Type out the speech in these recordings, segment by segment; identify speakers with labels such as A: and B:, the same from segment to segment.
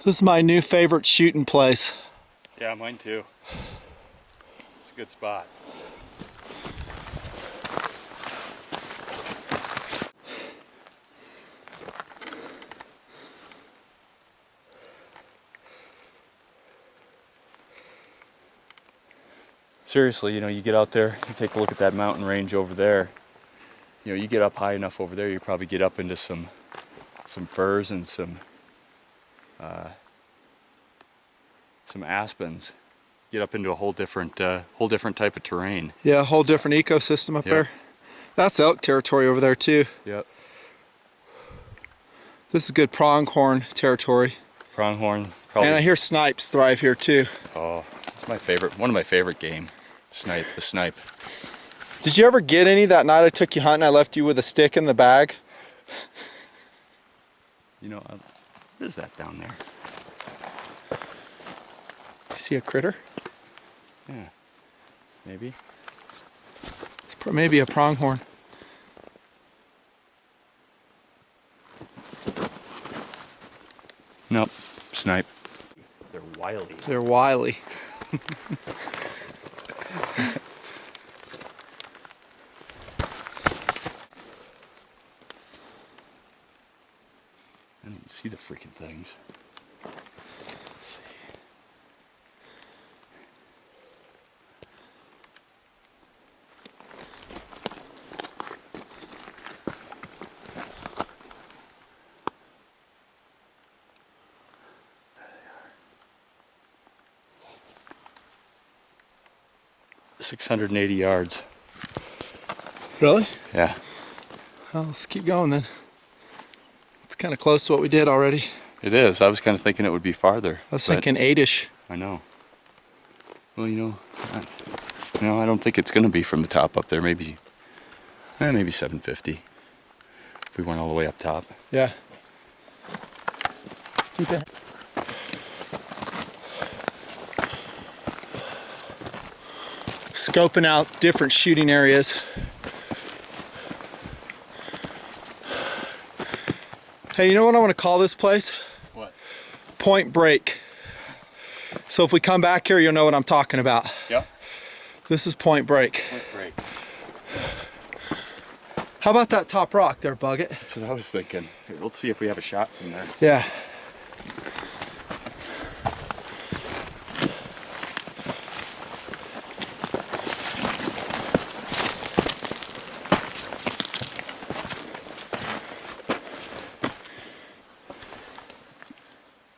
A: This is my new favorite shooting place.
B: Yeah, mine too. It's a good spot. Seriously, you know, you get out there, you take a look at that mountain range over there. You know, you get up high enough over there, you probably get up into some firs and some aspens. Get up into a whole different type of terrain.
A: Yeah, a whole different ecosystem up there. That's elk territory over there too.
B: Yep.
A: This is good pronghorn territory.
B: Pronghorn. Probably.
A: And I hear snipes thrive here too.
B: Oh, it's my favorite. One of my favorite game. Snipe. The snipe.
A: Did you ever get any that night I took you hunting? I left you with a stick in the bag.
B: You know, what is that down there?
A: You see a critter?
B: Yeah. Maybe.
A: Maybe a pronghorn.
B: Nope. Snipe. They're wily.
A: They're wily.
B: I don't see the freaking things. Let's see. There they are. 680 yards.
A: Really?
B: Yeah.
A: Well, let's keep going then. It's kind of close to what we did already.
B: It is. I was kind of thinking it would be farther.
A: I was thinking 8-ish.
B: I know. Well, you know, I don't think it's going to be from the top up there. Maybe 750 if we went all the way up top.
A: Yeah. Keep it. Scoping out different shooting areas. Hey, you know what I want to call this place?
B: What?
A: Point Break. So if we come back here, you'll know what I'm talking about.
B: Yep.
A: This is Point Break.
B: Point Break.
A: How about that top rock there, Bucket?
B: That's what I was thinking. Here, let's see if we have a shot from there.
A: Yeah.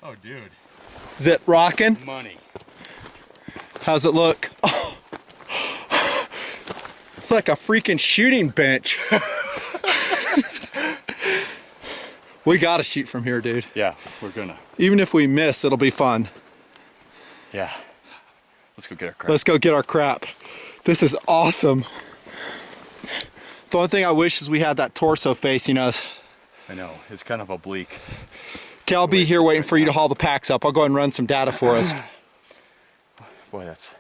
B: Oh, dude.
A: Is it rocking?
B: Money.
A: How's it look? Oh. It's like a freaking shooting bench. We gotta shoot from here, dude.
B: Yeah, we're gonna.
A: Even if we miss, it'll be fun.
B: Yeah. Let's go get our crap.
A: Let's go get our crap. This is awesome. The only thing I wish is we had that torso facing us.
B: I know. It's kind of oblique.
A: Okay, I'll be here waiting for you to haul the packs up. I'll go ahead and run some data for us.
B: Boy, that's...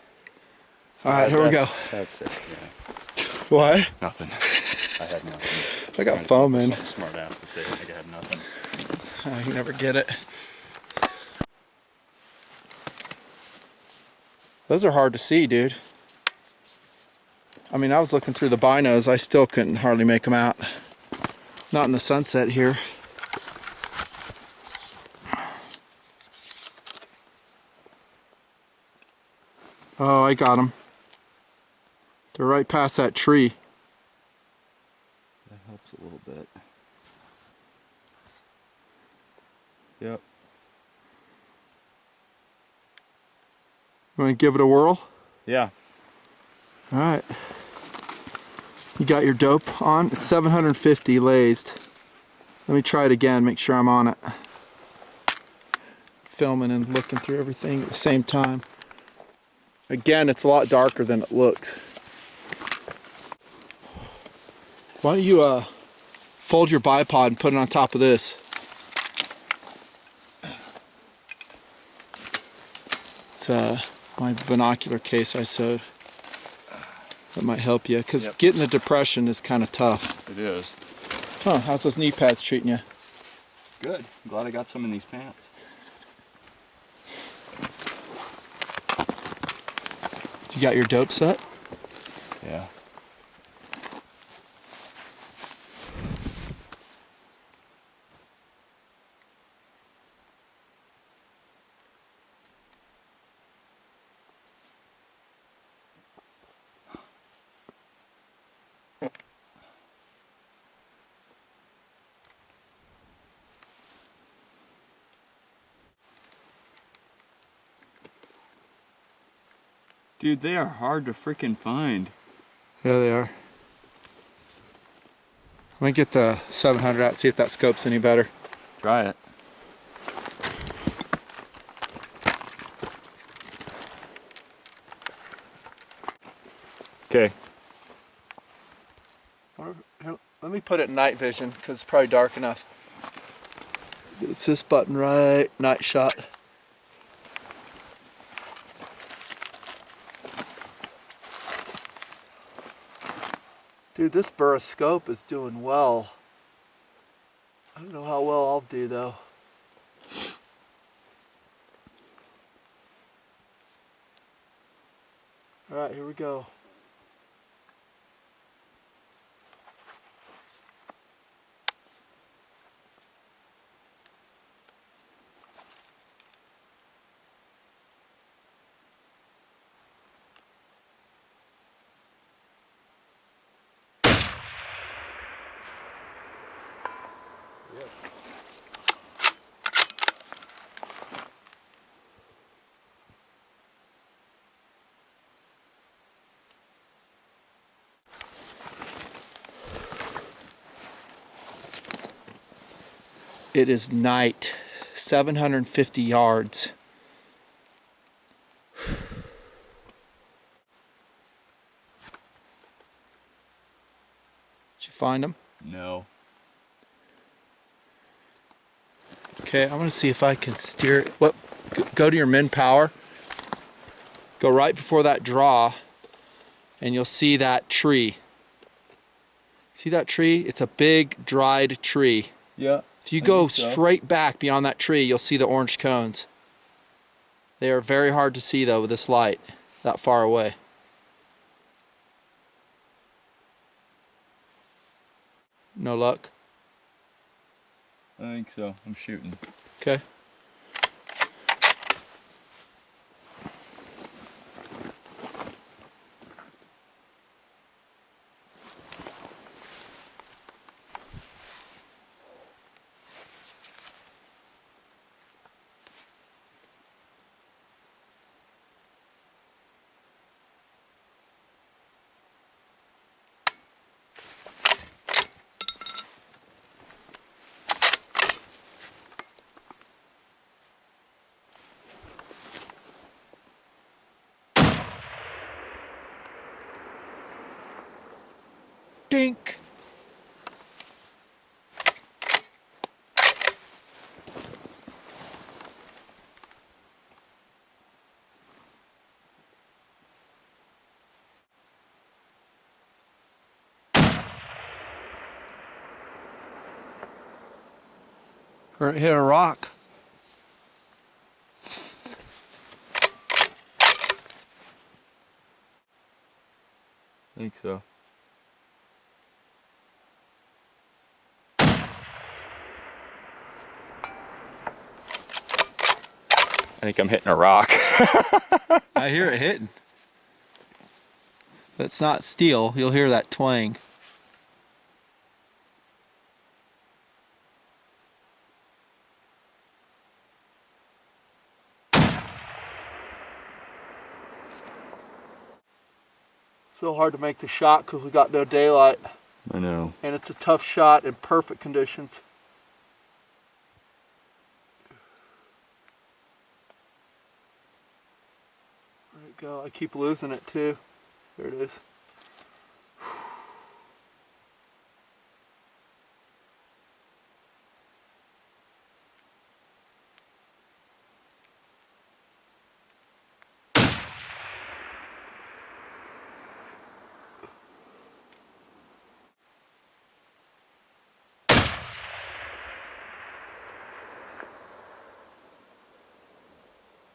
A: All right, here we go.
B: That's sick, yeah.
A: What?
B: Nothing. I had nothing.
A: I got foam in.
B: Something smart ass to say. I think I had nothing.
A: You never get it. Those are hard to see, dude. I mean, I was looking through the binos. I still couldn't hardly make them out. Not in the sunset here. Oh, I got them. They're right past that tree.
B: That helps a little bit. Yep.
A: You want to give it a whirl?
B: Yeah.
A: All right. You got your dope on? It's 750 lazed. Let me try it again, make sure I'm on it. Filming and looking through everything at the same time. Again, it's a lot darker than it looks. Why don't you fold your bipod and put it on top of this? It's my binocular case I sewed. That might help you, because getting a depression is kind of tough.
B: It is.
A: Huh, how's those knee pads treating you?
B: Good. I'm glad I got some in these pants.
A: You got your dope set?
B: Yeah. Dude, they are hard to freaking find.
A: Yeah, they are. Let me get the 700 out, see if that scope's any better.
B: Try it. Okay.
A: Let me put it in night vision, because it's probably dark enough. It's this button right, night shot. Dude, this Burriscope is doing well. I don't know how well I'll do though. Alright, here we go. It is night, 750 yards. Did you find them?
B: No.
A: Okay, I'm gonna see if I can steer it. What? Go to your min power. Go right before that draw, and you'll see that tree. See that tree? It's a big dried tree.
B: Yeah.
A: If you go straight back beyond that tree, you'll see the orange cones. They are very hard to see though with this light, that far away. No luck?
B: I think so. I'm shooting.
A: Okay. Dink. Or hit a rock.
B: I think so. I think I'm hitting a rock.
A: I hear it hitting. But it's not steel. You'll hear that twang. So hard to make the shot because we got no daylight.
B: I know.
A: And it's a tough shot in perfect conditions. Where'd it go? I keep losing it too. There it is.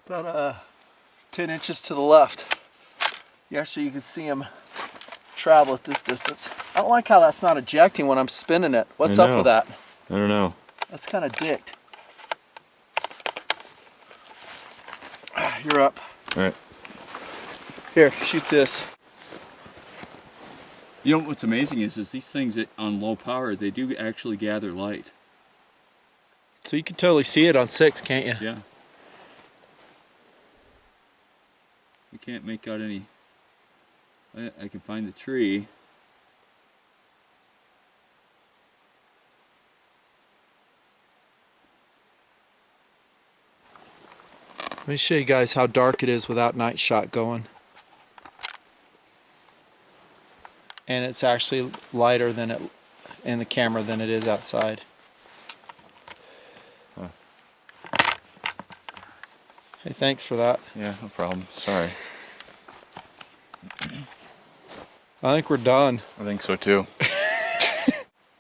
A: About 10 inches to the left. Yeah, so you can see them travel at this distance. I don't like how that's not ejecting when I'm spinning it. What's
B: I
A: up
B: know.
A: with that?
B: I don't know.
A: That's kind of dicked. You're up.
B: All right.
A: Here, shoot this.
B: You know what's amazing is these things on low power, they do actually gather light.
A: So you can totally see it on 6, can't you?
B: Yeah. You can't make out any. I can find the tree.
A: Let me show you guys how dark it is without night shot going. And it's actually lighter than it in the camera than it is outside.
B: Huh.
A: Hey, thanks for that.
B: Yeah, no problem. Sorry.
A: I think we're done.
B: I think so too.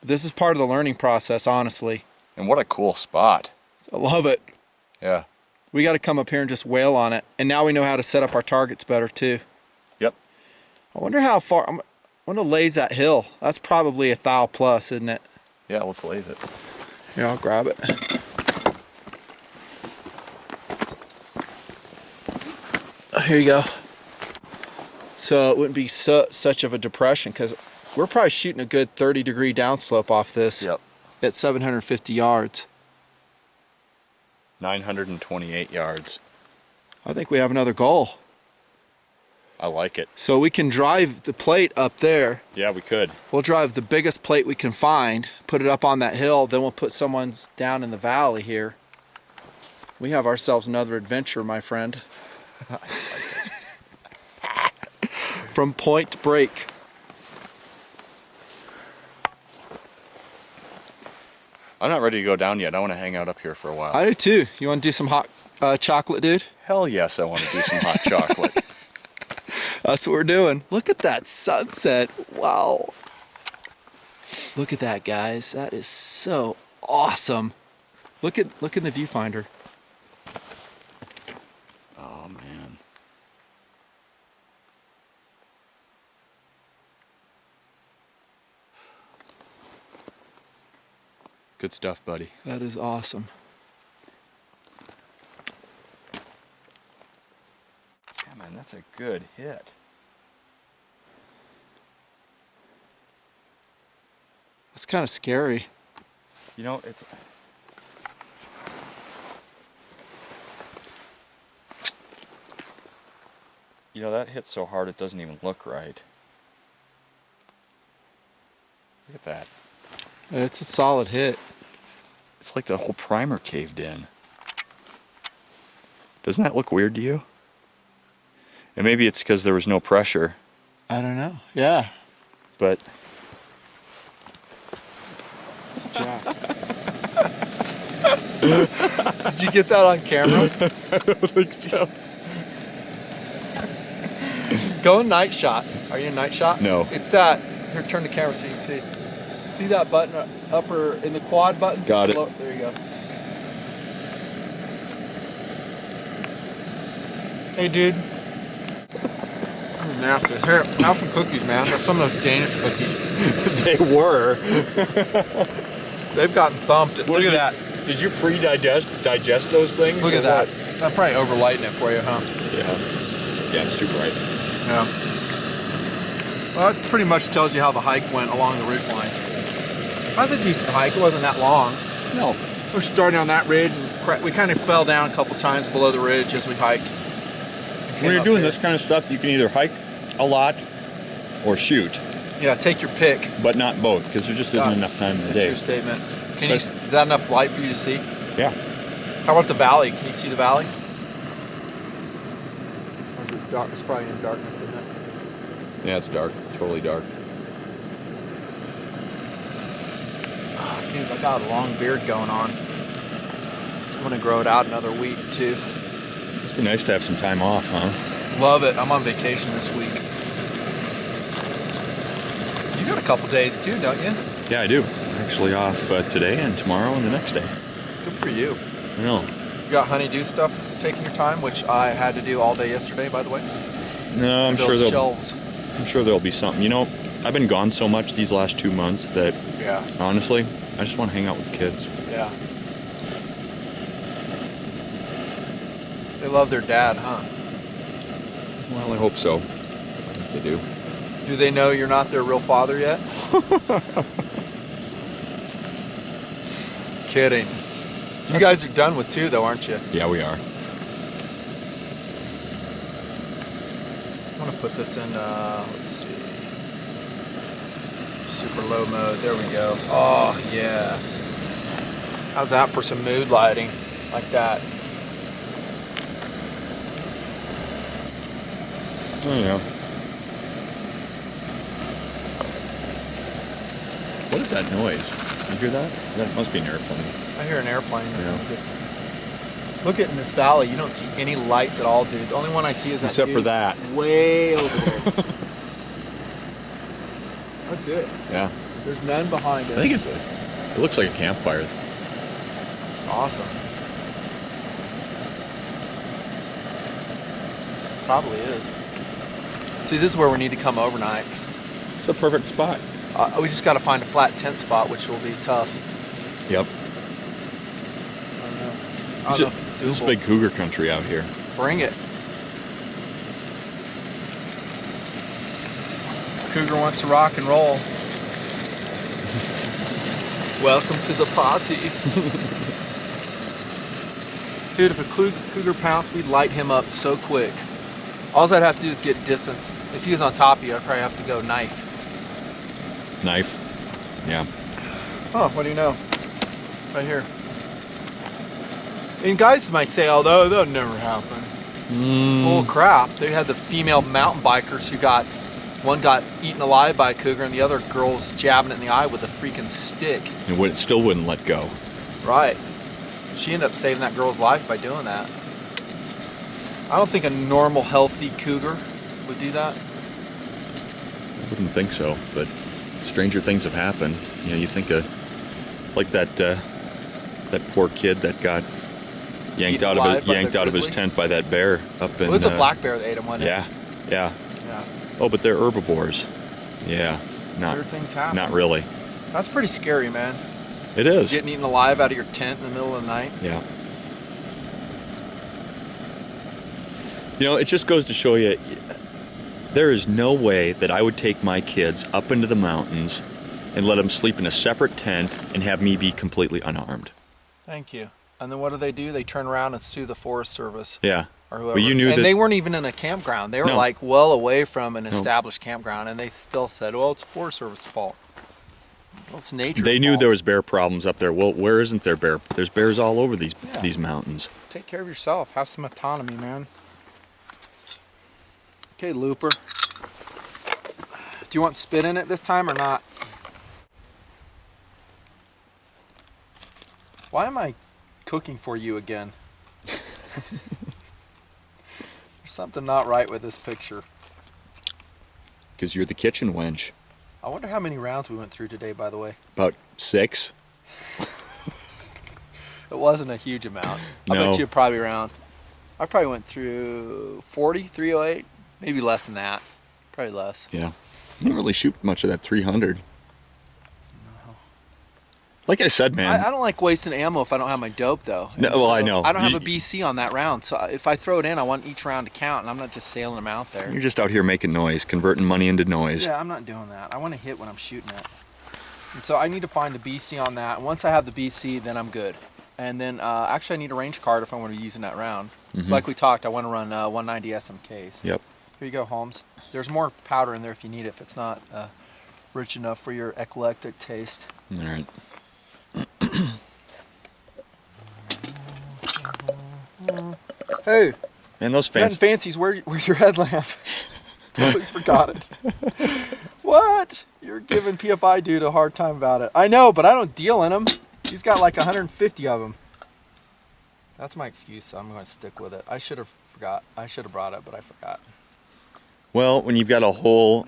A: This is part of the learning process, honestly.
B: And what a cool spot.
A: I love it.
B: Yeah.
A: We got to come up here and just wail on it. And now we know how to set up our targets better too.
B: Yep.
A: I wonder how far, I wonder lays that hill. That's probably 1,000 plus, isn't it?
B: Yeah, let's laze it.
A: Here, I'll grab it. Here you go. So it wouldn't be such of a depression because we're probably shooting a good 30-degree downslope off this
B: Yep.
A: at 750 yards.
B: 928 yards.
A: I think we have another goal.
B: I like it.
A: So we can drive the plate up there.
B: Yeah, we could.
A: We'll drive the biggest plate we can find, put it up on that hill, then we'll put someone's down in the valley here. We have ourselves another adventure, my friend. From point to break.
B: I'm not ready to go down yet. I want to hang out up here for a while.
A: I do too. You want to do some hot chocolate, dude?
B: Hell yes, I want to do some hot chocolate.
A: That's what we're doing. Look at that sunset. Wow. Look at that, guys. That is so awesome. Look in the viewfinder.
B: Oh man. Good stuff, buddy.
A: That is awesome.
B: Yeah, man, that's a good hit.
A: That's kind of scary.
B: You know, it's... You know, that hits so hard it doesn't even look right. Look at that.
A: It's a solid hit.
B: It's like the whole primer caved in. Doesn't that look weird to you? And maybe it's because there was no pressure,
A: I don't know. Yeah.
B: but
A: Did you get that on camera?
B: I don't think so.
A: Go night shot. Are you in night shot?
B: No.
A: It's that. Here, turn the camera so you can see. See that button upper in the quad button?
B: Got it.
A: There you go. Hey, dude. I'm nasty. Here, have some cookies, man. Have some of those Danish cookies.
B: They were.
A: They've gotten thumped. Look at that.
B: Did you digest those things?
A: Look
B: or
A: at that.
B: what?
A: I'm probably overlighting it for you, huh?
B: Yeah. Yeah, it's too bright.
A: Yeah. Well, that pretty much tells you how the hike went along the ridge line. That was a decent hike. It wasn't that long.
B: No.
A: We're starting on that ridge, and we kind of fell down a couple times below the ridge as we hiked.
B: When you're doing this kind of stuff, you can either hike a lot or shoot,
A: Yeah, take your pick.
B: but not both, because there just isn't enough time in the
A: That's
B: day.
A: your statement. Is that enough light for you to see?
B: Yeah.
A: How about the valley? Can you see the valley? It's probably in darkness, isn't it?
B: Yeah, it's dark. Totally dark.
A: Oh, dude, I got a long beard going on. I'm gonna grow it out another week too.
B: It's be nice to have some time off, huh?
A: Love it. I'm on vacation this week. You got a couple days too, don't you?
B: Yeah, I do. I'm actually off today and tomorrow and the next day.
A: Good for you.
B: I know.
A: You got honeydew stuff taking your time, which I had to do all day yesterday, by the way.
B: No, I'm sure
A: Those
B: there'll
A: shelves.
B: be something. You know, I've been gone so much these last 2 months that
A: Yeah.
B: honestly, I just want to hang out with the kids.
A: Yeah. They love their dad, huh?
B: Well, I hope so. I think they do.
A: Do they know you're not their real father yet? Kidding. You guys are done with 2 though, aren't you?
B: Yeah, we are.
A: I'm gonna put this in, let's see, super low mode. There we go. Oh yeah. How's that for some mood lighting like that?
B: Oh yeah. What is that noise? You hear that? That must be an airplane.
A: I hear an airplane in
B: Yeah.
A: the distance. Look at in this valley, you don't see any lights at all, dude. The only one I see is that
B: Except for
A: dude
B: that.
A: way over there. That's it.
B: Yeah.
A: There's none behind it.
B: I think it looks like a campfire.
A: It's awesome. Probably is. See, this is where we need to come overnight.
B: It's a perfect spot.
A: We just got to find a flat tent spot, which will be tough.
B: Yep.
A: I don't know. I
B: This
A: don't know if it's
B: is
A: doable.
B: big cougar country out here.
A: Bring it. Cougar wants to rock and roll. Welcome to the party. Dude, if a cougar pounced, we'd light him up so quick. All I'd have to do is get distance. If he was on top of you, I'd probably have to go knife.
B: Knife. Yeah.
A: Oh, what do you know? Right here. And guys might say, although that'll never happen. Oh crap! They had the female mountain bikers who one got eaten alive by a cougar, and the other girl's jabbing it in the eye with a freaking stick.
B: And it still wouldn't let go.
A: Right. She ended up saving that girl's life by doing that. I don't think a normal, healthy cougar would do that.
B: I wouldn't think so, but stranger things have happened. You know, you think it's like that poor kid that got yanked
A: Eaten
B: out
A: alive by the
B: of his
A: grizzly?
B: tent by that bear up in.
A: It was a black bear that ate him, wasn't it?
B: Yeah, yeah.
A: Yeah.
B: Oh, but they're herbivores. Yeah, not
A: Weird things happen.
B: not really.
A: That's pretty scary, man.
B: It is.
A: Getting eaten alive out of your tent in the middle of the night.
B: Yeah. You know, it just goes to show you, there is no way that I would take my kids up into the mountains and let them sleep in a separate tent and have me be completely unarmed.
A: Thank you. And then what do? They turn around and sue the Forest Service
B: Yeah.
A: or whoever.
B: Well, you knew
A: and
B: that
A: they weren't even in a campground. They were
B: No.
A: like well away from an established campground, and they still said, "Well, it's Forest Service's fault." Well, it's nature's
B: they knew
A: fault.
B: there was bear problems up there. Well, where isn't there bear? There's bears all over these mountains.
A: Take care of yourself. Have some autonomy, man. Okay, Looper. Do you want spit in it this time or not? Why am I cooking for you again? There's something not right with this picture.
B: Because you're the kitchen wench.
A: I wonder how many rounds we went through today, by the way.
B: About 6.
A: It wasn't a huge amount. I
B: No.
A: bet you probably around, I probably went through 40, 308, maybe less than that. Probably less.
B: Yeah. You didn't really shoot much of that 300. Like I said, man.
A: I don't like wasting ammo if I don't have my dope, though.
B: No,
A: And
B: well, I know.
A: I don't have
B: You-
A: a BC on that round, so if I throw it in, I want each round to count, and I'm not just sailing them out there.
B: You're just out here making noise, converting money into noise.
A: Yeah, I'm not doing that. I want to hit when I'm shooting it. And so I need to find the BC on that. And once I have the BC, then I'm good. And then actually I need a range card if I want to be using that round. Like we talked, I want to run 190 SMKs.
B: Yep.
A: Here you go, Holmes. There's more powder in there if you need it, if it's not rich enough for your eclectic taste.
B: All right.
A: Hey,
B: And those
A: Nothing
B: fans.
A: fancies, where's your headlamp? Totally forgot it. What? You're giving PFI dude a hard time about it. I know, but I don't deal in them. He's got like 150 of them. That's my excuse, so I'm going to stick with it. I should have brought it, but I forgot.
B: Well, when you've got a whole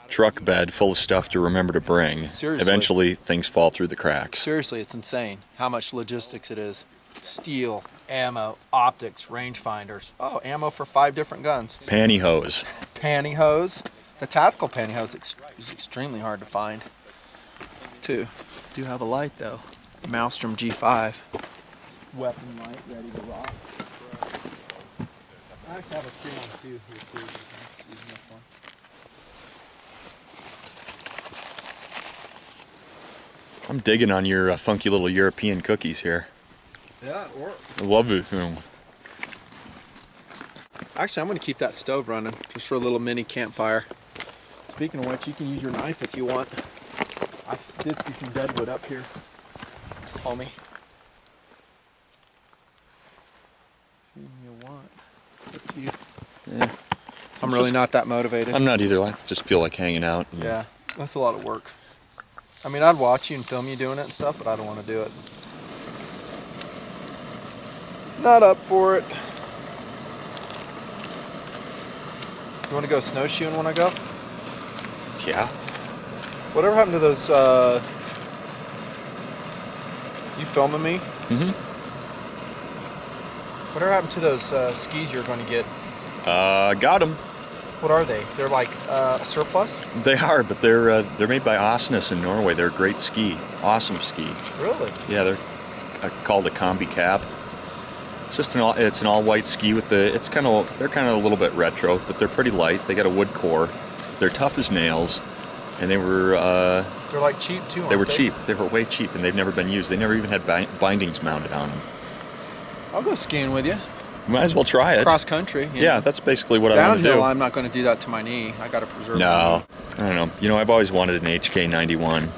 B: truck bed full of stuff to remember to bring,
A: Seriously.
B: eventually things fall through the cracks.
A: Seriously, it's insane how much logistics it is. Steel, ammo, optics, rangefinders. Oh, ammo for 5 different guns.
B: Pantyhose.
A: Pantyhose. The tactical pantyhose is extremely hard to find, too. Do have a light though. Maelstrom G5. Weapon light, ready to rock. I actually have a 312 here too. Using this one.
B: I'm digging on your funky little European cookies here.
A: Yeah, it works.
B: I love this thing.
A: Actually, I'm going to keep that stove running just for a little mini campfire. Speaking of which, you can use your knife if you want. I did see some deadwood up here, homie. If you want. Up to you.
B: Yeah.
A: I'm really not that motivated.
B: I'm not either. I just feel like hanging out.
A: Yeah, that's a lot of work. I mean, I'd watch you and film you doing it and stuff, but I don't want to do it. Not up for it. You want to go snowshoeing when I go?
B: Yeah.
A: Whatever happened to those, you filming me?
B: Mm-hmm.
A: Whatever happened to those skis you're going to get?
B: Got them.
A: What are they? They're like a surplus?
B: They are, but they're made by Osnes in Norway. They're a great ski. Awesome ski.
A: Really?
B: Yeah, they're called a combi cab. It's just an all white ski with they're kind of a little bit retro, but they're pretty light. They got a wood core. They're tough as nails, and they were
A: they're like cheap too.
B: They were cheap. They were way cheap, and they've never been used. They never even had bindings mounted on them.
A: I'll go skiing with you.
B: Might as well try it.
A: Cross country.
B: Yeah, that's basically what I want to do.
A: Downhill, I'm not going to do that to my knee. I got to preserve.
B: No, I don't know. You know, I've always wanted an HK91.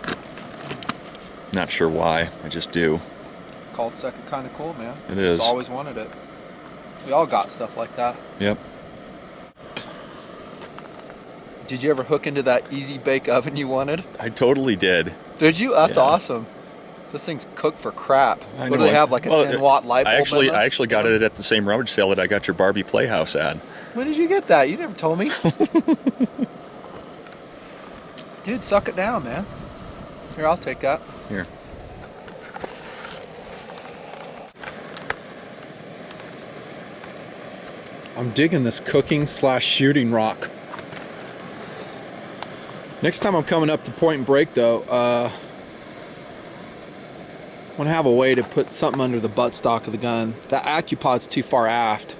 B: Not sure why. I just do.
A: Called second kind of cool, man.
B: It is.
A: Just always wanted it. We all got stuff like that.
B: Yep.
A: Did you ever hook into that easy bake oven you wanted?
B: I totally did.
A: Did you? That's
B: Yeah.
A: awesome. Those things cook for crap.
B: I
A: What do
B: know.
A: they have, like a 10-watt light bulb?
B: I actually got it at the same rummage sale that I got your Barbie Playhouse at.
A: When did you get that? You never told me. Dude, suck it down, man. Here, I'll take that.
B: Here.
A: I'm digging this cooking / shooting rock. Next time I'm coming up to Point and Break, though, I want to have a way to put something under the buttstock of the gun. That AccuPod's too far aft,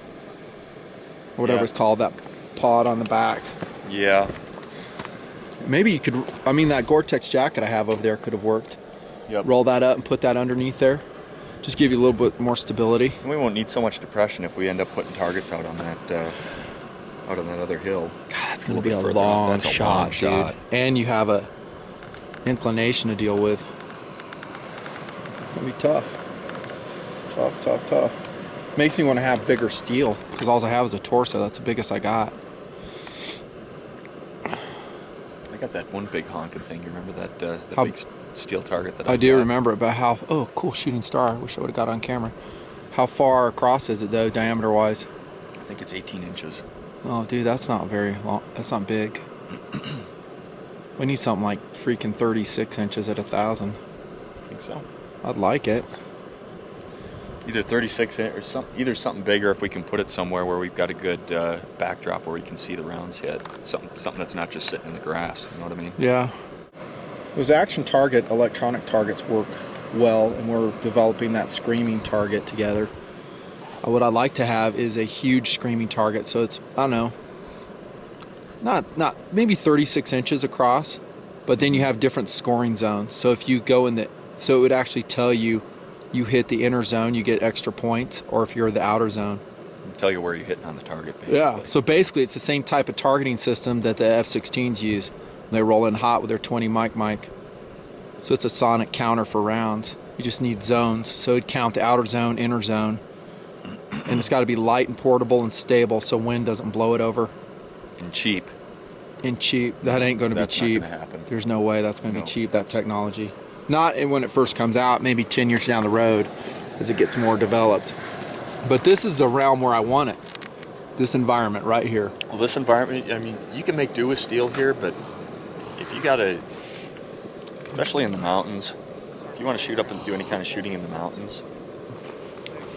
A: or whatever it's called, that pod on the back.
B: Yeah.
A: Maybe you could, I mean, that Gore-Tex jacket I have over there could have worked.
B: Yep.
A: Roll that up and put that underneath there. Just give you a little bit more stability.
B: We won't need so much depression if we end up putting targets out on that other hill.
A: God, that's going to be a
B: further
A: long
B: off. That's a
A: shot,
B: long
A: dude.
B: shot.
A: And you have a inclination to deal with. It's going to be tough. Tough. Makes me want to have bigger steel, because all I have is a torso. That's the biggest I got.
B: I got that one big honking thing. You remember that
A: How-
B: big steel target that
A: I do
B: got?
A: remember it, but how... Oh, cool shooting star. I wish I would have got on camera. How far across is it, though, diameter-wise?
B: I think it's 18 inches.
A: Oh, dude, that's not very long. That's not big. We need something like freaking 36 inches at 1,000.
B: I think so.
A: I'd like it.
B: Either 36 or something bigger if we can put it somewhere where we've got a good backdrop where we can see the rounds hit. Something that's not just sitting in the grass. You know what I mean?
A: Yeah. Those action target electronic targets work well, and we're developing that screaming target together. What I'd like to have is a huge screaming target, so it's, I don't know, not maybe 36 inches across, but then you have different scoring zones. So if you go so it would actually tell you hit the inner zone, you get extra points, or if you're in the outer zone.
B: Tell you where you're hitting on the target, basically.
A: Yeah, so basically it's the same type of targeting system that the F-16s use. They roll in hot with their 20 mic. So it's a sonic counter for rounds. You just need zones. So it'd count the outer zone, inner zone. And it's got to be light and portable and stable so wind doesn't blow it over.
B: And cheap.
A: And cheap. That ain't going to be
B: That's not
A: cheap.
B: gonna happen.
A: There's no way that's going to
B: No,
A: be cheap, that technology. Not when it first comes out, maybe 10 years down the road as it gets more developed. But this is the realm where I want it. This environment right here.
B: Well, this environment, I mean, you can make do with steel here, but if you got to, especially in the mountains, if you want to shoot up and do any kind of shooting in the mountains,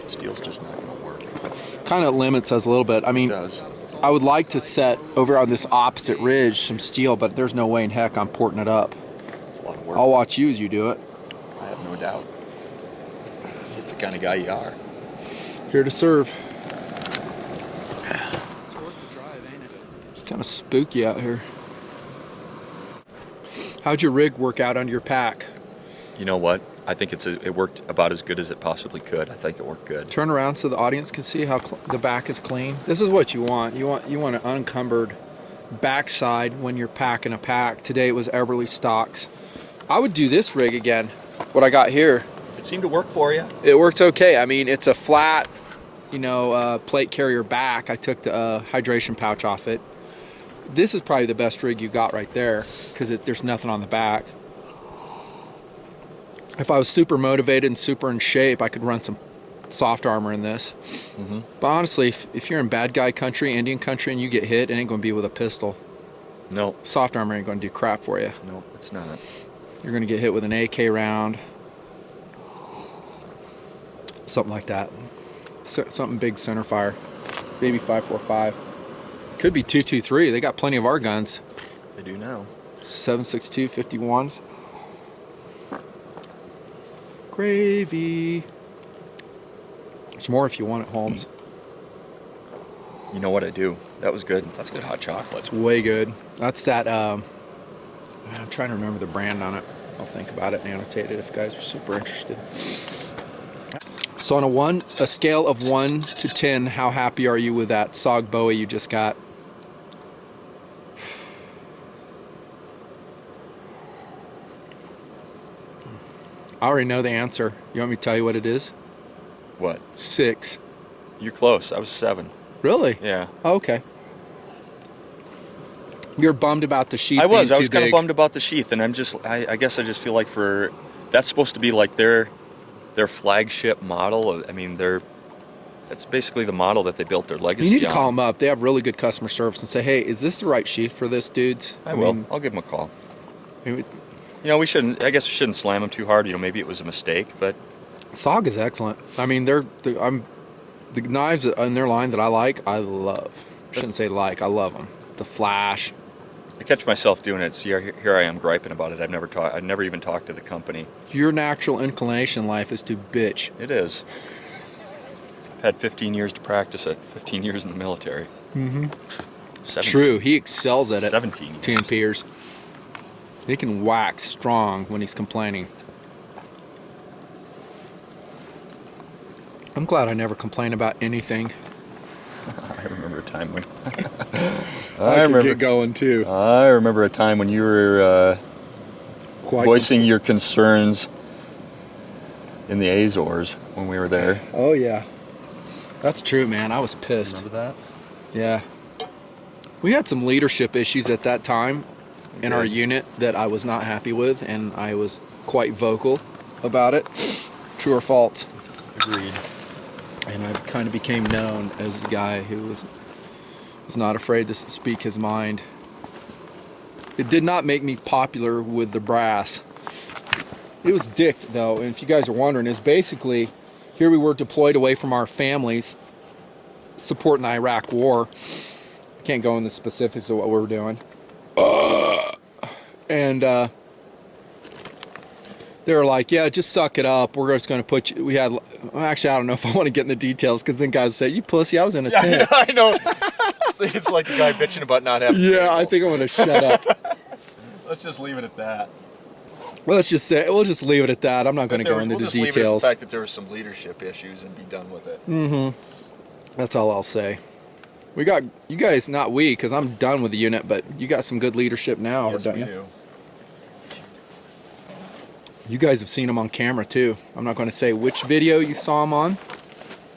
B: Steel's just not going to work.
A: Kind of limits us a little bit. I mean,
B: It does.
A: I would like to set over on this opposite ridge some steel, but there's no way in heck I'm porting it up.
B: It's a lot of work.
A: I'll watch you as you do it.
B: I have no doubt. Just the kind of guy you are.
A: Here to serve. It's worth the drive, ain't it? It's kind of spooky out here. How'd your rig work out under your pack?
B: You know what? I think it worked about as good as it possibly could. I think it worked good.
A: Turn around so the audience can see how the back is clean. This is what you want. You want an unencumbered backside when you're packing a pack. Today it was Eberly stocks. I would do this rig again. What I got here.
B: It seemed to work for you.
A: It worked okay. I mean, it's a flat, plate carrier back. I took the hydration pouch off it. This is probably the best rig you got right there because there's nothing on the back. If I was super motivated and super in shape, I could run some soft armor in this.
B: Mm-hmm.
A: But honestly, if you're in bad guy country, Indian country, and you get hit, it ain't going to be with a pistol.
B: No.
A: Soft armor ain't going to do crap for you.
B: No, it's not.
A: You're going to get hit with an AK round. Something like that. Something big center fire. Maybe 5.45. Could be 223. They got plenty of our guns.
B: They do now.
A: 7.62 51s. Gravy. There's more if you want it, Holmes.
B: You know what I do? That was good. That's good hot chocolate.
A: It's way good. That's that. I'm trying to remember the brand on it. I'll think about it and annotate it if you guys are super interested. So on a scale of 1 to 10, how happy are you with that SOG Bowie you just got? I already know the answer. You want me to tell you what it is?
B: What?
A: 6.
B: You're close. I was 7.
A: Really?
B: Yeah.
A: Oh, okay. You're bummed about the sheath.
B: I was
A: being too
B: kind of
A: big.
B: bummed about the sheath, and I guess I just feel like that's supposed to be like their flagship model. I mean, that's basically the model that they built their legacy on.
A: You need to call them up. They have really good customer service and say, hey, is this the right sheath for this, dudes?
B: I will. I'll give them a call.
A: Maybe,
B: we shouldn't. I guess we shouldn't slam them too hard. Maybe it was a mistake, but
A: SOG is excellent. I mean, the knives in their line that I like, I love. I shouldn't say like, I love them. The Flash.
B: I catch myself doing it. See, here I am griping about it. I've never even talked to the company.
A: Your natural inclination in life is to bitch.
B: It is. I've had 15 years to practice it. 15 years in the military.
A: Mm-hmm. True. He excels at it.
B: 17 years.
A: TNPers. He can wax strong when he's complaining. I'm glad I never complain about anything.
B: I remember a time when
A: I could get going too.
B: I remember a time when you were voicing your concerns in the Azores when we were there.
A: Oh yeah, that's true, man. I was pissed.
B: Remember that?
A: Yeah, we had some leadership issues at that time in our unit that I was not happy with, and I was quite vocal about it. True or false?
B: Agreed.
A: And I kind of became known as the guy who was not afraid to speak his mind. It did not make me popular with the brass. It was dicked, though, and if you guys are wondering, is basically here we were deployed away from our families, supporting the Iraq War. I can't go into the specifics of what we were doing. And they were like, yeah, just suck it up. We're just going to put you... Actually, I don't know if I want to get in the details, because then guys say, you pussy, I was in a tent.
B: I know. It's like the guy bitching about not having...
A: Yeah, I think I'm going to shut up.
B: Let's just leave it at that.
A: Well, we'll just leave it at that. I'm not going to go into the details.
B: We'll just leave it at the fact that there were some leadership issues and be done with it.
A: Mm-hmm. That's all I'll say. We got, you guys, not we, because I'm done with the unit, but you got some good leadership now,
B: Yes,
A: don't
B: we
A: you?
B: do.
A: You guys have seen them on camera, too. I'm not going to say which video you saw them on.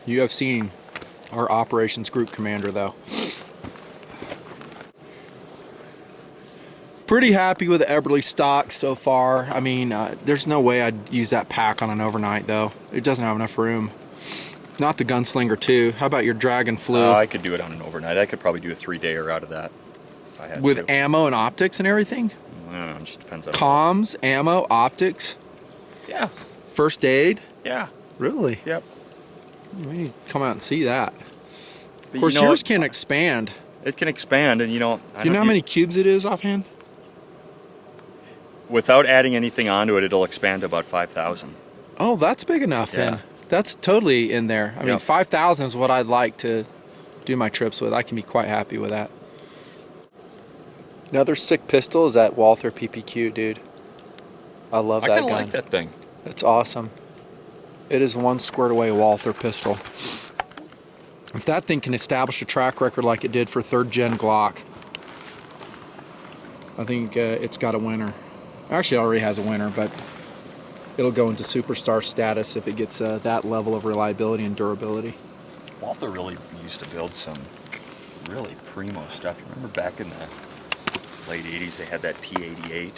A: You have seen our operations group commander, though. Pretty happy with the Eberly stock so far. I mean, there's no way I'd use that pack on an overnight, though. It doesn't have enough room. Not the Gunslinger 2. How about your Dragon Flu?
B: I could do it on an overnight. I could probably do a 3-dayer out of that if I had
A: with
B: to.
A: ammo and optics and everything?
B: I don't know, it just depends on...
A: Comms, ammo, optics,
B: Yeah.
A: first aid?
B: Yeah.
A: Really?
B: Yep.
A: We need to come out and see that.
B: But
A: Of course,
B: you know,
A: yours can expand.
B: it can expand, and
A: Do you know how many cubes it is offhand?
B: Without adding anything onto it, it'll expand to about 5,000.
A: Oh, that's big enough then.
B: Yeah.
A: That's totally in there. I mean,
B: Yep.
A: 5,000 is what I'd like to do my trips with. I can be quite happy with that. Another sick pistol is that Walther PPQ, dude. I love that gun.
B: that thing.
A: It's awesome. It is one squared away Walther pistol. If that thing can establish a track record like it did for 3rd gen Glock, I think it's got a winner. Actually, it already has a winner, but it'll go into superstar status if it gets that level of reliability and durability.
B: Walther really used to build some really primo stuff. You remember back in the late 80s, they had that P88.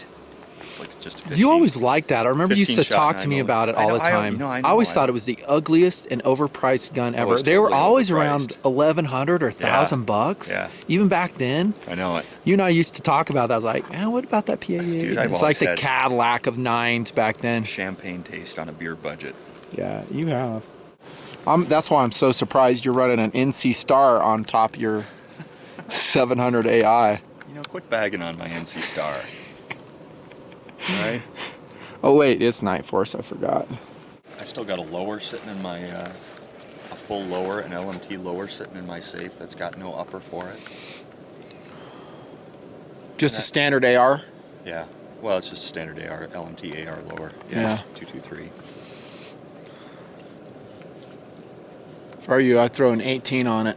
B: Like just 15.
A: You always liked that. I remember you used to
B: 15
A: talk
B: shot
A: to me
B: 9mm.
A: about it all the time.
B: I
A: I always
B: know.
A: thought it was the ugliest and overpriced gun ever.
B: was
A: They were
B: totally
A: always
B: overpriced.
A: around 1,100 or 1,000 bucks.
B: Yeah.
A: Even back then.
B: I know it.
A: You and I used to talk about that. I was like, what about that P88?
B: Dude, I've
A: It's like
B: always
A: the
B: had-
A: Cadillac of 9s back then.
B: Champagne taste on a beer budget.
A: Yeah, you have. That's why I'm so surprised you're running an NC Star on top of your 700 AI.
B: You know, quit bagging on my NC Star. Right?
A: Oh wait, it's Night Force. I forgot.
B: I've still got a lower sitting in my, a full lower, an LMT lower sitting in my safe that's got no upper for it.
A: Just a standard AR.
B: Yeah. Well, it's just standard AR, LMT AR lower.
A: Yeah.
B: 223.
A: If I were you, I'd throw an 18 on it.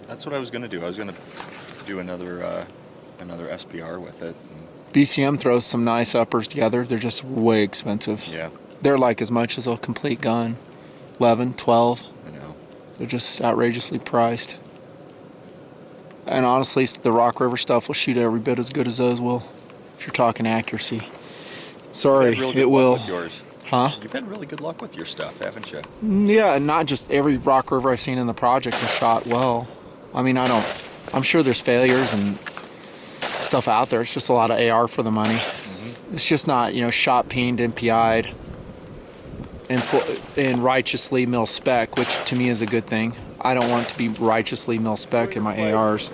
B: That's what I was gonna do. I was gonna do another SPR with it.
A: BCM throws some nice uppers together. They're just way expensive.
B: Yeah,
A: They're like as much as a complete gun. 11, 12.
B: I know.
A: They're just outrageously priced. And honestly, the Rock River stuff will shoot every bit as good as those will, if you're talking accuracy. Sorry,
B: You've had real good
A: it
B: luck
A: will.
B: with yours.
A: Huh?
B: You've had really good luck with your stuff, haven't you?
A: Yeah, and not just every Rock River I've seen in the project has shot well. I mean, I'm sure there's failures and stuff out there. It's just a lot of AR for the money.
B: Mm-hmm.
A: It's just not, shot peened, MPI'd, and righteously mil-spec, which to me is a good thing. I don't want to be righteously mil-spec in my ARs.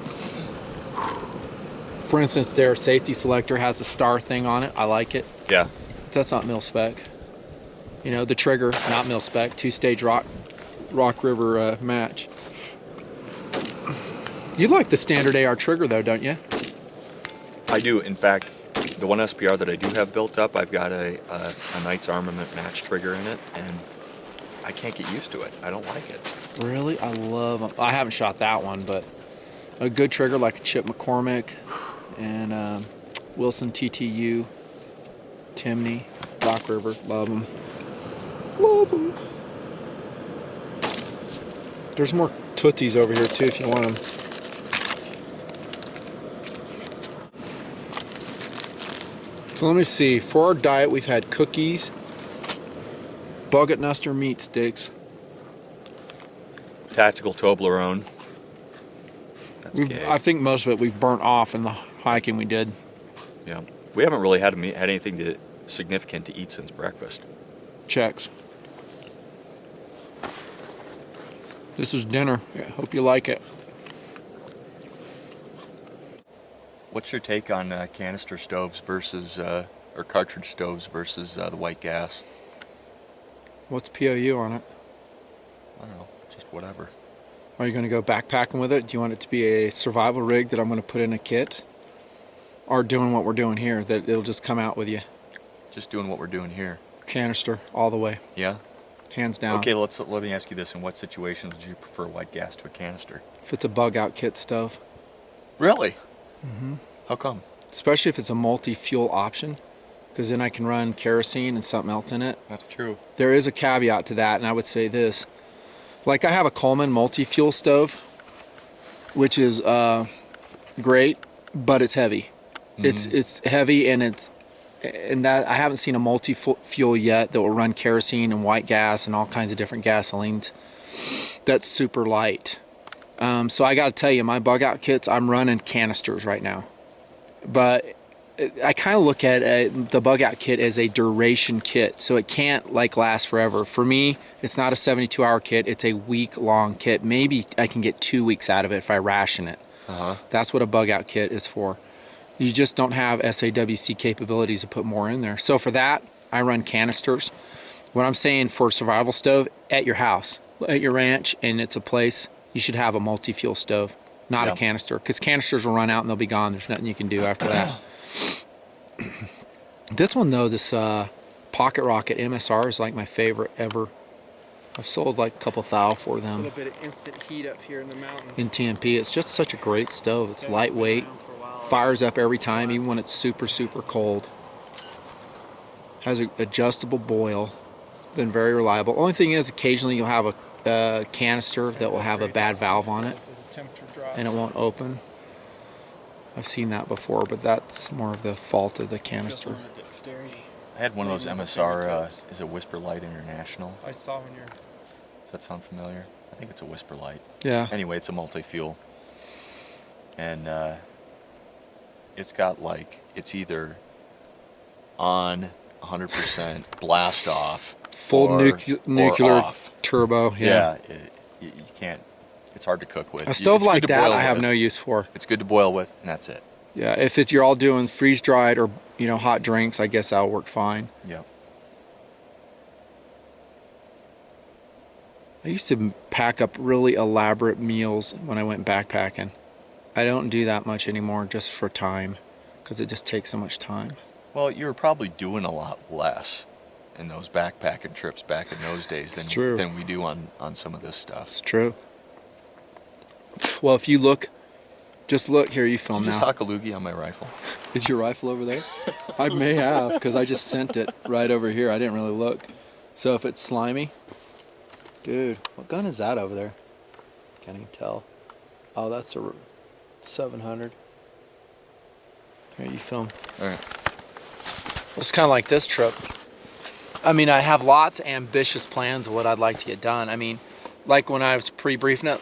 A: For instance, their safety selector has a star thing on it. I like it.
B: Yeah.
A: That's not mil-spec. The trigger, not mil-spec, 2-stage Rock River match. You like the standard AR trigger though, don't you?
B: I do. In fact, the one SPR that I do have built up, I've got a Knight's Armament match trigger in it, and I can't get used to it. I don't like it.
A: Really? I love them. I haven't shot that one, but a good trigger like a Chip McCormick and Wilson TTU, Timney, Rock River, love them. Love them. There's more Tootsies over here too if you want them. So let me see. For our diet, we've had cookies, Bucket Nuster meat sticks.
B: Tactical Toblerone. That's okay.
A: I think most of it we've burnt off in the hiking we did.
B: Yeah. We haven't really had anything significant to eat since breakfast.
A: Checks. This is dinner. Yeah, hope you like it.
B: What's your take on canister stoves versus, or cartridge stoves versus the white gas?
A: What's POU on it?
B: I don't know, just whatever.
A: Are you going to go backpacking with it? Do you want it to be a survival rig that I'm going to put in a kit? Or doing what we're doing here, that it'll just come out with you?
B: Just doing what we're doing here.
A: Canister, all the way.
B: Yeah?
A: Hands down.
B: Okay, let me ask you this. In what situations would you prefer white gas to a canister?
A: If it's a bug out kit stove.
B: Really? Mm-hmm. How come?
A: Especially if it's a multi-fuel option, because then I can run kerosene and something else in it.
B: That's true.
A: There is a caveat to that, and I would say this. Like I have a Coleman multi-fuel stove, which is great, but it's heavy. Mm-hmm. It's heavy, and that I haven't seen a multi-fuel yet that will run kerosene and white gas and all kinds of different gasolines. That's super light. So I got to tell you, my bug out kits, I'm running canisters right now. But I kind of look at the bug out kit as a duration kit, so it can't like last forever. For me, it's not a 72-hour kit, it's a week-long kit. Maybe I can get 2 weeks out of it if I ration it. That's what a bug out kit is for. You just don't have SAWC capabilities to put more in there. So for that, I run canisters. What I'm saying for survival stove, at your house, at your ranch, and it's a place, you should have a multi-fuel stove, not a canister, because canisters will run out and they'll be gone. There's nothing you can do after that. This one though, this Pocket Rocket MSR is like my favorite ever. I've sold like a couple thou for them.
C: A little bit of instant heat up here in the mountains.
A: In TMP, it's just such a great stove. It's lightweight, fires up every time, even when it's super, super cold. Has an adjustable boil. Been very reliable. Only thing is, occasionally you'll have a canister that will have a bad valve on it, and it won't open. I've seen that before, but that's more of the fault of the canister.
B: I had one of those MSR, is it Whisper Light International?
C: I saw when you're...
B: Does that sound familiar? I think it's a Whisper Light.
A: Yeah.
B: Anyway, it's a multi-fuel. And it's got like, it's either on 100% blast off,
A: Full
B: or
A: nuclear
B: off.
A: turbo.
B: Yeah, you can't, it's hard to cook with.
A: A stove
B: It's
A: like
B: good to
A: that
B: boil
A: I have
B: with.
A: no use for.
B: It's good to boil with, and that's it.
A: Yeah, if it's, you're all doing freeze dried or hot drinks, I guess that'll work fine.
B: Yeah.
A: I used to pack up really elaborate meals when I went backpacking. I don't do that much anymore, just for time, because it just takes so much time.
B: Well, you were probably doing a lot less in those backpacking trips back in those days than we do on some of this stuff.
A: It's true. Well, if you look, just look here. You film
B: Did you just
A: now.
B: hock a loogie on my rifle?
A: Is your rifle over there? I may have, because I just sent it right over here. I didn't really look. So if it's slimy, dude, what gun is that over there? Can't even tell. Oh, that's a 700. Here, you film.
B: All right.
A: It's kind of like this trip. I mean, I have lots of ambitious plans of what I'd like to get done. I mean, like when I was pre-briefing it,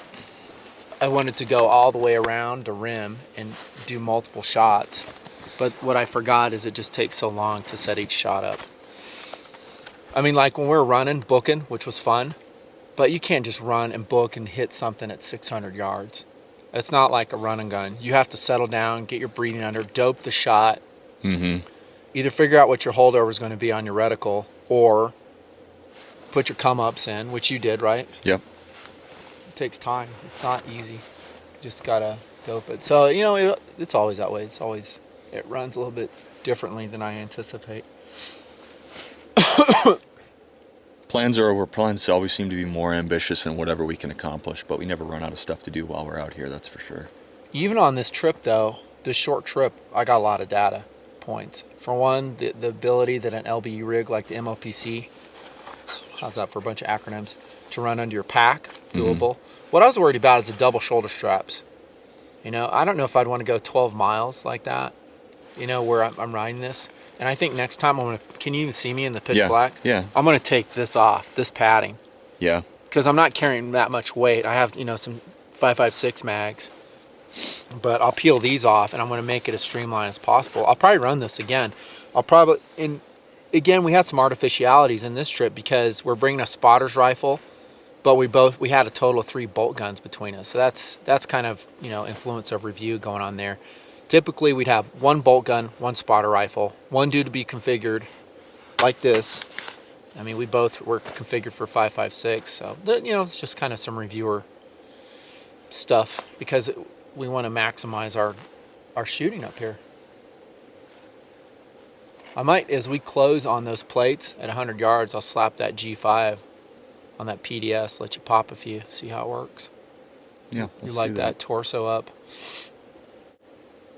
A: I wanted to go all the way around the rim and do multiple shots. But what I forgot is it just takes so long to set each shot up. I mean, like when we were running, booking, which was fun, but you can't just run and book and hit something at 600 yards. It's not like a run and gun. You have to settle down, get your breathing under, dope the shot.
B: Mm-hmm.
A: Either figure out what your holdover is going to be on your reticle, or put your come-ups in, which you did, right?
B: Yep.
A: It takes time. It's not easy. You just got to dope it. So, it's always that way. It runs a little bit differently than I anticipate.
B: Plans always seem to be more ambitious than whatever we can accomplish, but we never run out of stuff to do while we're out here, that's for sure.
A: Even on this trip, though, this short trip, I got a lot of data points. For one, the ability that an LBE rig like the MOPC, how's that for a bunch of acronyms, to run under your pack, doable. What I was worried about is the double shoulder straps. I don't know if I'd want to go 12 miles like that, where I'm riding this. And I think next time can you even see me in the pitch black?
B: Yeah.
A: I'm going to take this off, this padding.
B: Yeah.
A: Because I'm not carrying that much weight. I have, some 5.56 mags. But I'll peel these off, and I'm going to make it as streamlined as possible. I'll probably run this again. Again, we had some artificialities in this trip because we're bringing a spotter's rifle, but we had a total of 3 bolt guns between us. So that's kind of, influence of review going on there. Typically, we'd have 1 bolt gun, 1 spotter rifle, 1 due to be configured like this. I mean, we both were configured for 5.56, so it's just kind of some reviewer stuff because we want to maximize our shooting up here. I might, as we close on those plates at 100 yards, I'll slap that G5 on that PDS, let you pop a few, see how it works.
B: Yeah.
A: You like that torso up?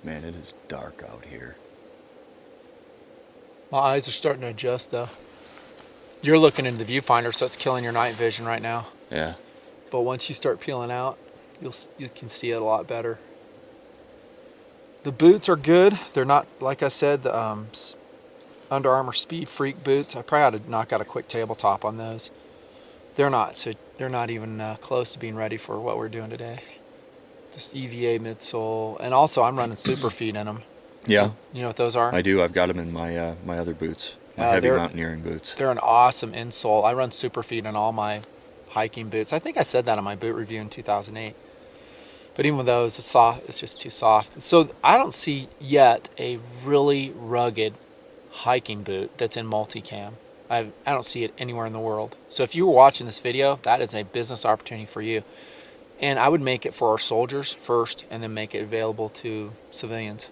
B: Man, it is dark out here.
A: My eyes are starting to adjust though. You're looking into the viewfinder, so it's killing your night vision right now.
B: Yeah.
A: But once you start peeling out, you can see it a lot better. The boots are good. They're not, like I said, the Under Armour Speed Freak boots. I probably ought to knock out a quick tabletop on those. They're not even close to being ready for what we're doing today. Just EVA midsole, and also I'm running Superfeet in them
B: Yeah,
A: You know what those are?
B: I do. I've got them in my my other boots, my heavy
A: they're-
B: mountaineering boots.
A: They're an awesome insole. I run Superfeed on all my hiking boots. I think I said that on my boot review in 2008. But even with those, it's soft. It's just too soft. So I don't see yet a really rugged hiking boot that's in multicam. I don't see it anywhere in the world. So if you were watching this video, that is a business opportunity for you. And I would make it for our soldiers first, and then make it available to civilians.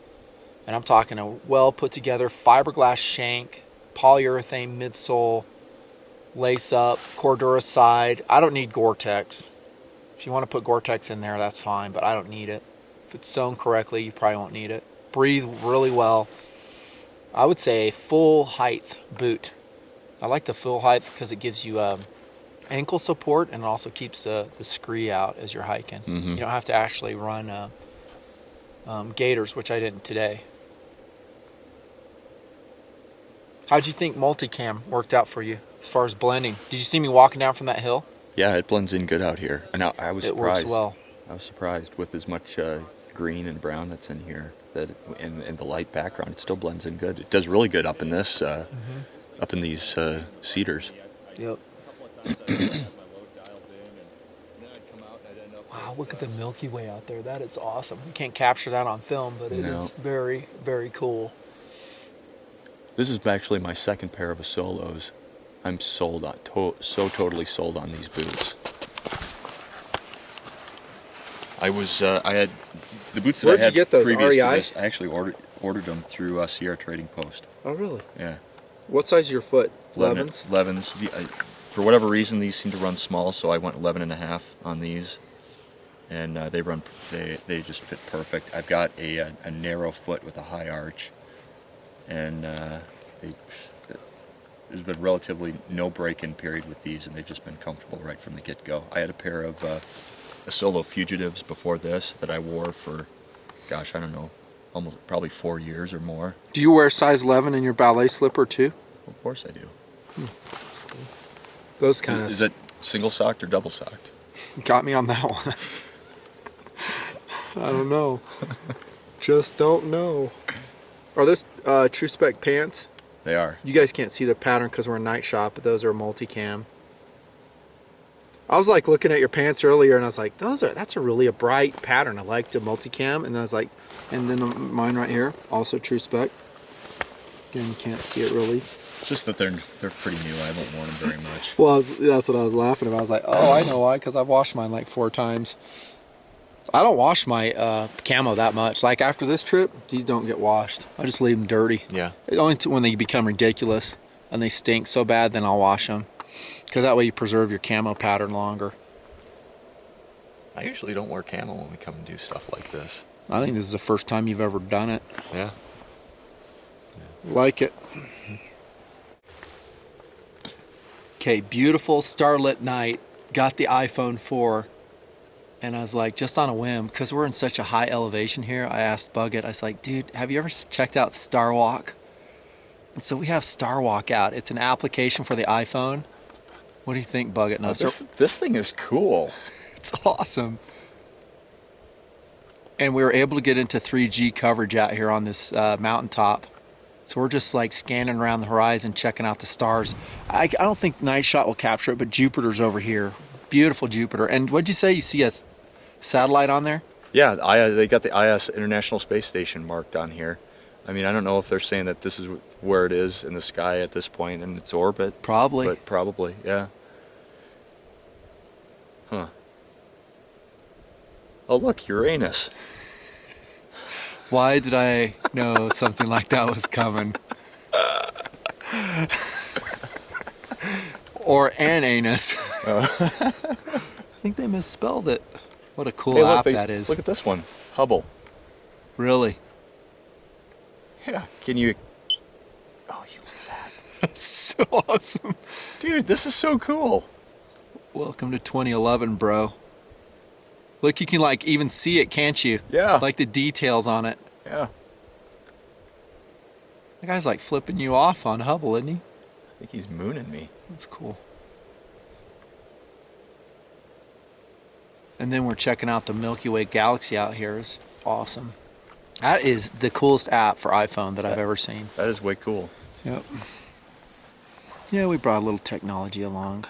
A: And I'm talking a well put together fiberglass shank, polyurethane midsole, lace up, Cordura side. I don't need Gore-Tex. If you want to put Gore-Tex in there, that's fine, but I don't need it. If it's sewn correctly, you probably won't need it. Breathe really well. I would say a full height boot. I like the full height because it gives you ankle support, and it also keeps the scree out as you're hiking. You don't have to actually run gaiters, which I didn't today. How'd you think multicam worked out for you as far as blending? Did you see me walking down from that hill?
B: Yeah, it blends in good out here. And I was
A: It
B: surprised.
A: works well.
B: I was surprised with as much green and brown that's in here, that in the light background, it still blends in good. It does really good up in this, up in these cedars.
A: Yep. Wow, look at the Milky Way out there. That is awesome. You can't capture that on film, but it
B: No.
A: is very, very cool.
B: This is actually my second pair of Asolos. I'm sold on, so totally sold on these boots. I had the boots that
C: Where'd
B: I
C: you
B: had
C: get those,
B: previous to
C: REI?
B: this. I actually ordered them through Sierra Trading Post.
C: Oh, really?
B: Yeah.
C: What size is your foot?
B: 11s. 11s. For whatever reason, these seem to run small, so I went 11 and a half on these, and they just fit perfect. I've got a narrow foot with a high arch, and there's been relatively no break-in period with these, and they've just been comfortable right from the get-go. I had a pair of Solo Fugitives before this that I wore for, gosh, I don't know, almost probably 4 years or more.
C: Do you wear size 11 in your ballet slipper too?
B: Of course I do.
C: That's cool. Those kind
B: Is
C: of
B: it single socked or double socked?
C: got me on that one. I don't know. Just don't know. Are those True Spec pants?
B: They are.
C: You guys can't see the pattern because we're in night shop, but those are multicam. I was like looking at your pants earlier, and I was like, that's a really a bright pattern. I liked the multicam, and then I was like, and then mine right here, also True Spec. Again, you can't see it really.
B: It's just that they're pretty new. I haven't worn them very much.
C: Well, that's what I was laughing about. I was like, oh, I know why, because I've washed mine like 4 times. I don't wash my camo that much. Like after this trip, these don't get washed. I just leave them dirty.
B: Yeah.
C: Only when they become ridiculous and they stink so bad, then I'll wash them. Because that way you preserve your camo pattern longer.
B: I usually don't wear camo when we come and do stuff like this.
C: I think this is the first time you've ever done it.
B: Yeah.
C: Like it. Okay, beautiful starlit night. Got the iPhone 4. And I was like, just on a whim, because we're in such a high elevation here, I asked Buggett, I was like, dude, have you ever checked out Starwalk? And so we have Starwalk out. It's an application for the iPhone. What do you think, Buggett? No,
B: This thing is cool.
C: it's awesome. And we were able to get into 3G coverage out here on this mountaintop. So we're just like scanning around the horizon, checking out the stars. I don't think Night Shot will capture it, but Jupiter's over here. Beautiful Jupiter. And what'd you say? You see a satellite on there?
B: Yeah, they got the IS International Space Station marked on here. I mean, I don't know if they're saying that this is where it is in the sky at this point in its orbit.
C: Probably.
B: But probably, yeah. Huh. Oh, look, Uranus.
C: Why did I know something like that was coming? Or an anus. I think they misspelled it. What a cool
B: Hey, look,
C: app that is.
B: Look at this one, Hubble.
C: Really?
B: Yeah. Can you? Oh, you look at that,
C: That's so awesome.
B: dude! This is so cool.
C: Welcome to 2011, bro. Look, you can like even see it, can't you?
B: Yeah.
C: Like the details on it.
B: Yeah.
C: The guy's like flipping you off on Hubble, isn't he?
B: I think he's mooning me.
C: That's cool. And then we're checking out the Milky Way galaxy out here. It's awesome. That is the coolest app for iPhone that I've ever seen.
B: That is way cool.
C: Yep. Yeah, we brought a little technology along.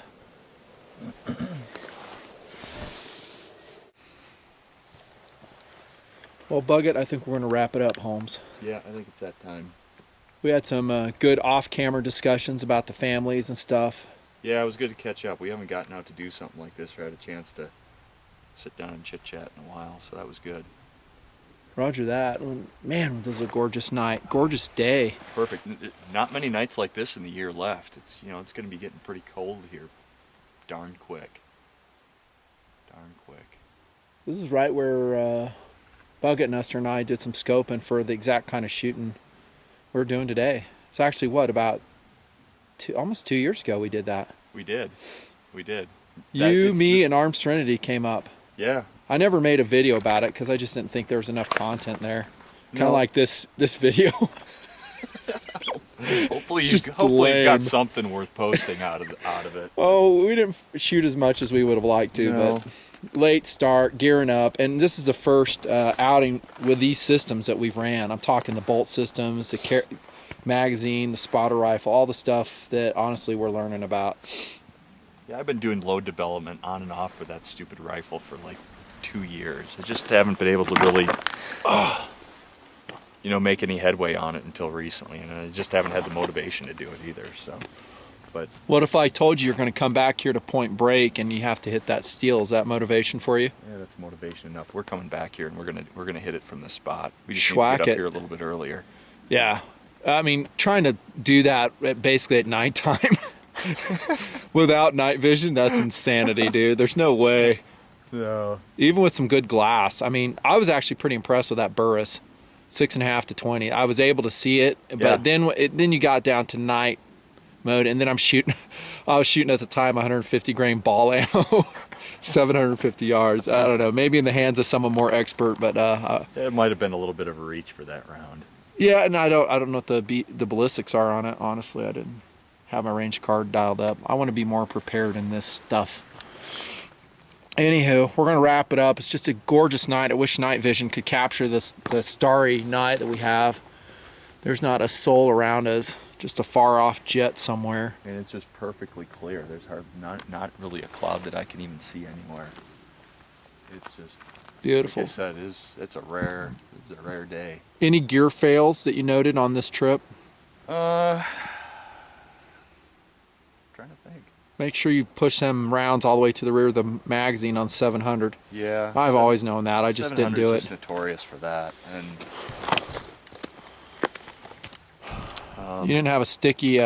C: Well, Bucket, I think we're going to wrap it up, Holmes.
B: Yeah, I think it's that time.
C: We had some good off-camera discussions about the families and stuff.
B: Yeah, it was good to catch up. We haven't gotten out to do something like this or had a chance to sit down and chit-chat in a while, so that was good.
C: Roger that. Man, this is a gorgeous night. Gorgeous day.
B: Perfect. Not many nights like this in the year left. It's it's going to be getting pretty cold here. Darn quick. Darn quick.
C: This is right where Bucket, Nestor, and I did some scoping for the exact kind of shooting we're doing today. It's actually, about almost 2 years ago we did that.
B: We did.
C: Me, and Armed Serenity came up.
B: Yeah.
C: I never made a video about it because I just didn't think there was enough content there. Kind of
B: No.
C: like this video.
B: Hopefully
C: Just
B: you
C: lame.
B: got something worth posting out of it.
C: Oh, we didn't shoot as much as we would have liked to,
B: No.
C: but late start, gearing up, and this is the first outing with these systems that we've ran. I'm talking the bolt systems, the magazine, the spotter rifle, all the stuff that honestly we're learning about.
B: Yeah, I've been doing load development on and off for that stupid rifle for like 2 years. I just haven't been able to really, make any headway on it until recently, and I just haven't had the motivation to do it either. So, but
C: What if I told you you're going to come back here to Point Break and you have to hit that steel? Is that motivation for you?
B: yeah, that's motivation enough. We're coming back here, and we're gonna hit it from the spot. We just
C: Schwack
B: need to get up
C: it.
B: here a little bit earlier.
C: Yeah. I mean, trying to do that basically at nighttime without night vision, that's insanity, dude. There's no way.
B: No.
C: Even with some good glass. I mean, I was actually pretty impressed with that Burris, 6.5 to 20. I was able to see it, but
B: Yeah.
C: then you got down to night mode, and then I was shooting at the time 150 grain ball ammo, 750 yards. I don't know, maybe in the hands of someone more expert, but
B: It might have been a little bit of a reach for that round.
C: yeah, and I don't know what the ballistics are on it. Honestly, I didn't have my range card dialed up. I want to be more prepared in this stuff. Anywho, we're gonna wrap it up. It's just a gorgeous night. I wish night vision could capture the starry night that we have. There's not a soul around us, just a far off jet somewhere.
B: And it's just perfectly clear. There's not really a cloud that I can even see anywhere. It's just
C: Beautiful.
B: like I said, it's a rare day.
C: Any gear fails that you noted on this trip?
B: Trying to think.
C: Make sure you push them rounds all the way to the rear of the magazine on 700.
B: Yeah.
C: I've always known that. I just didn't do
B: 700's
C: it.
B: just notorious for that. And
C: You didn't have a sticky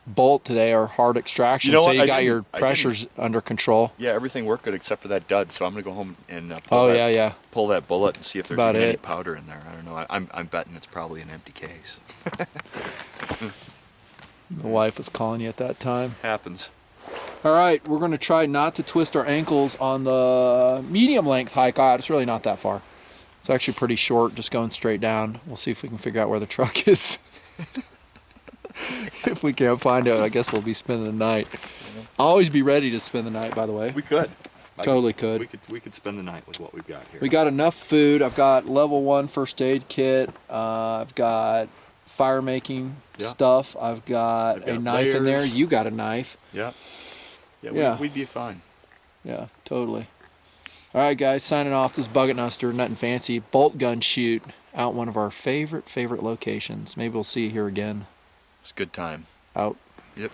C: bolt today or hard extraction,
B: You know
C: so
B: what?
C: you
B: I
C: got
B: didn't-
C: your
B: I
C: pressures under control.
B: yeah, everything worked good except for that dud. So I'm gonna go home and
C: Oh yeah.
B: pull that bullet and see if there's
C: about
B: any
C: it.
B: powder in there. I don't know. I'm betting it's probably an empty case.
C: The wife was calling you at that time.
B: Happens.
C: All right, we're going to try not to twist our ankles on the medium length hike out. It's really not that far. It's actually pretty short, just going straight down. We'll see if we can figure out where the truck is. If we can't find it, I guess we'll be spending the night. Always be ready to spend the night, by the way.
B: We could.
C: Totally could.
B: We could spend the night with what we've got here.
C: We got enough food. I've got level 1 first aid kit. I've got fire making
B: Yeah.
C: stuff. I've got
B: I've
C: a
B: got
C: knife in there.
B: layers.
C: You got a knife.
B: Yeah. Yeah.
C: Yeah.
B: We'd be fine.
C: Yeah, totally. All right, guys, signing off. This is Bucket Nuster, nothing fancy. Bolt gun shoot out one of our favorite locations. Maybe we'll see you here again.
B: It's a good time.
C: Out.
B: Yep.